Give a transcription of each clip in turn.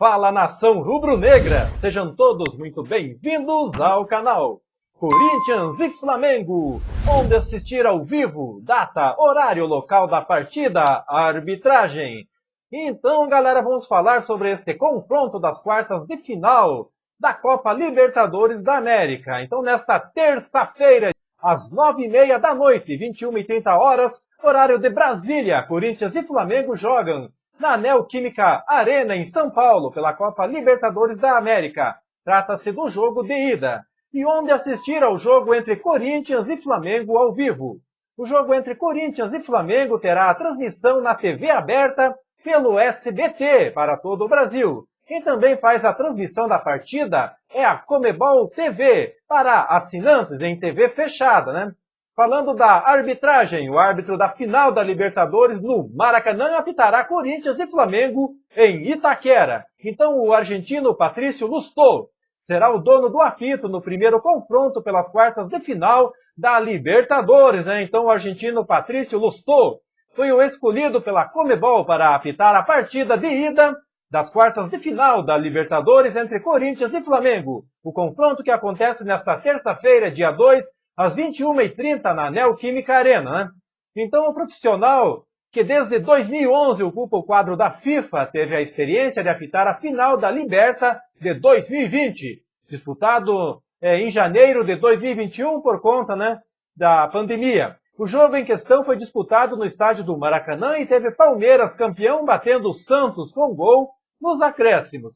Fala, nação rubro-negra! Sejam todos muito bem-vindos ao canal Corinthians e Flamengo, onde assistir ao vivo, data, horário, local da partida, arbitragem. Então, galera, vamos falar sobre este confronto das quartas de final da Copa Libertadores da América. Então, nesta terça-feira, às 9h30 da noite, 21h30, horário de Brasília, Corinthians e Flamengo jogam na Neoquímica Arena, em São Paulo, pela Copa Libertadores da América. Trata-se do jogo de ida. E onde assistir ao jogo entre Corinthians e Flamengo ao vivo. O jogo entre Corinthians e Flamengo terá a transmissão na TV aberta pelo SBT para todo o Brasil. Quem também faz a transmissão da partida é a Comebol TV, para assinantes em TV fechada, né? Falando da arbitragem, o árbitro da final da Libertadores no Maracanã apitará Corinthians e Flamengo em Itaquera. Então o argentino Patricio Lustó será o dono do apito no primeiro confronto pelas quartas de final da Libertadores, né? Então o argentino Patricio Lustó foi o escolhido pela Comebol para apitar a partida de ida das quartas de final da Libertadores entre Corinthians e Flamengo. O confronto que acontece nesta terça-feira, dia 2, às 21h30 na Neoquímica Arena, né? Então o profissional que desde 2011 ocupa o quadro da FIFA teve a experiência de apitar a final da Liberta de 2020, disputado em janeiro de 2021 por conta, né, da pandemia. O jogo em questão foi disputado no estádio do Maracanã e teve Palmeiras campeão batendo o Santos com gol nos acréscimos.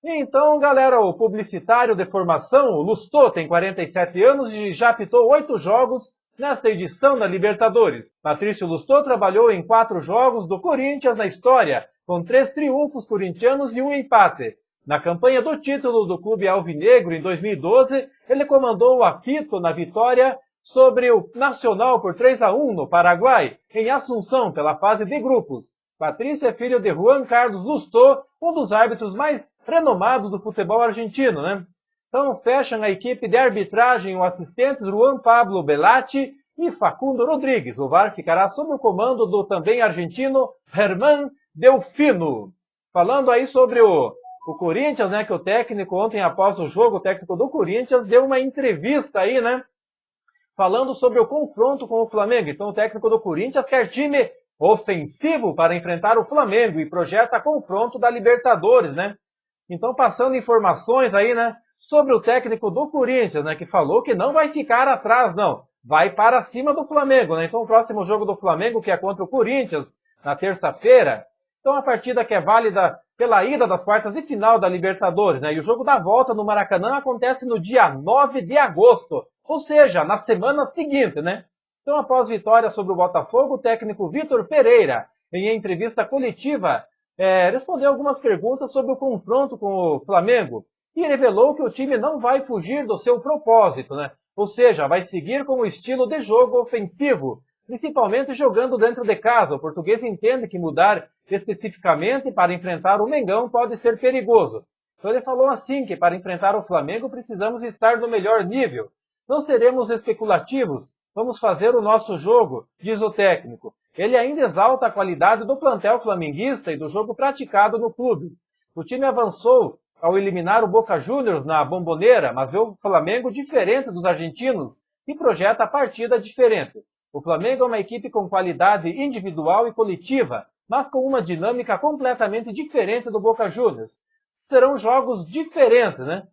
Então, galera, o publicitário de formação, o Lustó, tem 47 anos e já apitou 8 jogos nesta edição da Libertadores. Patricio Lustó trabalhou em 4 jogos do Corinthians na história, com 3 triunfos corintianos e 1 empate. Na campanha do título do clube alvinegro em 2012, ele comandou o apito na vitória sobre o Nacional por 3-1 no Paraguai, em Assunção, pela fase de grupos. Patricio é filho de Juan Carlos Lustó, um dos árbitros mais renomados do futebol argentino, né? Então fecham a equipe de arbitragem os assistentes Juan Pablo Belatti e Facundo Rodrigues. O VAR ficará sob o comando do também argentino Germán Delfino. Falando aí sobre o Corinthians, né, que o técnico ontem após o jogo, o técnico do Corinthians deu uma entrevista aí, né, falando sobre o confronto com o Flamengo. Então o técnico do Corinthians quer time ofensivo para enfrentar o Flamengo e projeta confronto da Libertadores, né? Então passando informações aí, né, sobre o técnico do Corinthians, né, que falou que não vai ficar atrás, não. Vai para cima do Flamengo, né? Então o próximo jogo do Flamengo, que é contra o Corinthians, na terça-feira, então a partida que é válida pela ida das quartas de final da Libertadores, né? E o jogo da volta no Maracanã acontece no dia 9 de agosto, ou seja, na semana seguinte, né? Então, após vitória sobre o Botafogo, o técnico Vitor Pereira, em entrevista coletiva, respondeu algumas perguntas sobre o confronto com o Flamengo e revelou que o time não vai fugir do seu propósito, né? Ou seja, vai seguir com o estilo de jogo ofensivo, principalmente jogando dentro de casa. O português entende que mudar especificamente para enfrentar o Mengão pode ser perigoso. Então ele falou assim, que para enfrentar o Flamengo precisamos estar no melhor nível. Não seremos especulativos, vamos fazer o nosso jogo, diz o técnico. Ele ainda exalta a qualidade do plantel flamenguista e do jogo praticado no clube. O time avançou ao eliminar o Boca Juniors na Bombonera, mas vê o Flamengo diferente dos argentinos e projeta a partida diferente. O Flamengo é uma equipe com qualidade individual e coletiva, mas com uma dinâmica completamente diferente do Boca Juniors. Serão jogos diferentes, né?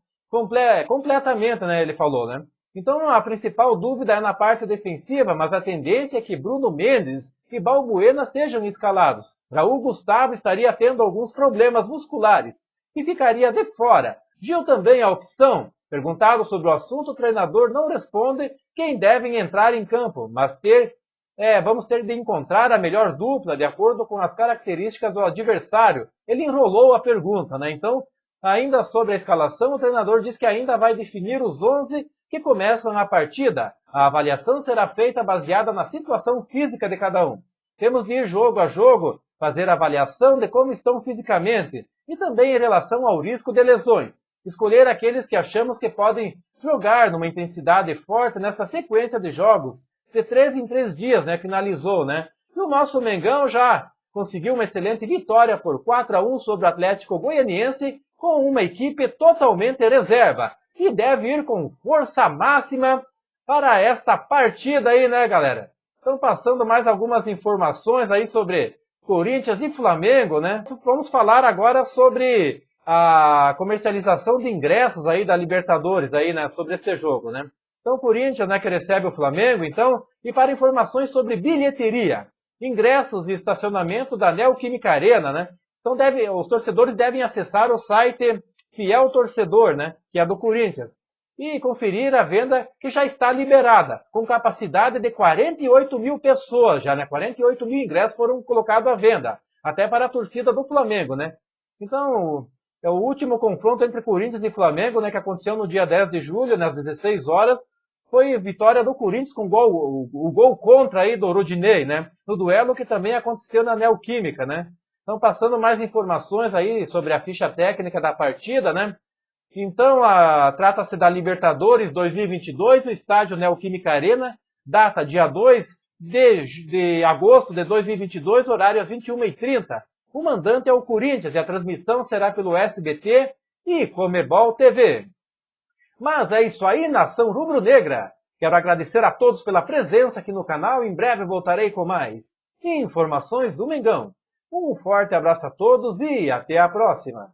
Completamente, né? Ele falou, né? Então a principal dúvida é na parte defensiva, mas a tendência é que Bruno Mendes e Balbuena sejam escalados. Raul Gustavo estaria tendo alguns problemas musculares e ficaria de fora. Gil também a opção. Perguntado sobre o assunto, o treinador não responde quem devem entrar em campo, mas vamos ter de encontrar a melhor dupla de acordo com as características do adversário. Ele enrolou a pergunta, né? Então, ainda sobre a escalação, o treinador diz que ainda vai definir os 11 que começam a partida. A avaliação será feita baseada na situação física de cada um. Temos de ir jogo a jogo, fazer avaliação de como estão fisicamente e também em relação ao risco de lesões. Escolher aqueles que achamos que podem jogar numa intensidade forte nessa sequência de jogos de 3 em 3 dias, né? Finalizou, né? E o nosso Mengão já conseguiu uma excelente vitória por 4-1 sobre o Atlético Goianiense com uma equipe totalmente reserva e deve ir com força máxima para esta partida aí, né, galera? Então, passando mais algumas informações aí sobre Corinthians e Flamengo, né? Vamos falar agora sobre a comercialização de ingressos aí da Libertadores aí, né, sobre este jogo, né? Então, o Corinthians, né, que recebe o Flamengo, então, e para informações sobre bilheteria, ingressos e estacionamento da Neoquímica Arena, né? Então, os torcedores devem acessar o site Fiel Torcedor, né, que é do Corinthians, e conferir a venda que já está liberada, com capacidade de 48 mil pessoas já, né? 48 mil ingressos foram colocados à venda, até para a torcida do Flamengo, né? Então, é o último confronto entre Corinthians e Flamengo, né, que aconteceu no dia 10 de julho, né, às 16 horas, foi vitória do Corinthians com o gol contra aí do Rodinei, né? No duelo que também aconteceu na Neoquímica, né? Então, passando mais informações aí sobre a ficha técnica da partida, né? Então, trata-se da Libertadores 2022, o estádio Neoquímica Arena, data dia 2 de agosto de 2022, horário às 21h30. O mandante é o Corinthians e a transmissão será pelo SBT e Comebol TV. Mas é isso aí, nação rubro-negra. Quero agradecer a todos pela presença aqui no canal. Em breve voltarei com mais informações do Mengão. Um forte abraço a todos e até a próxima.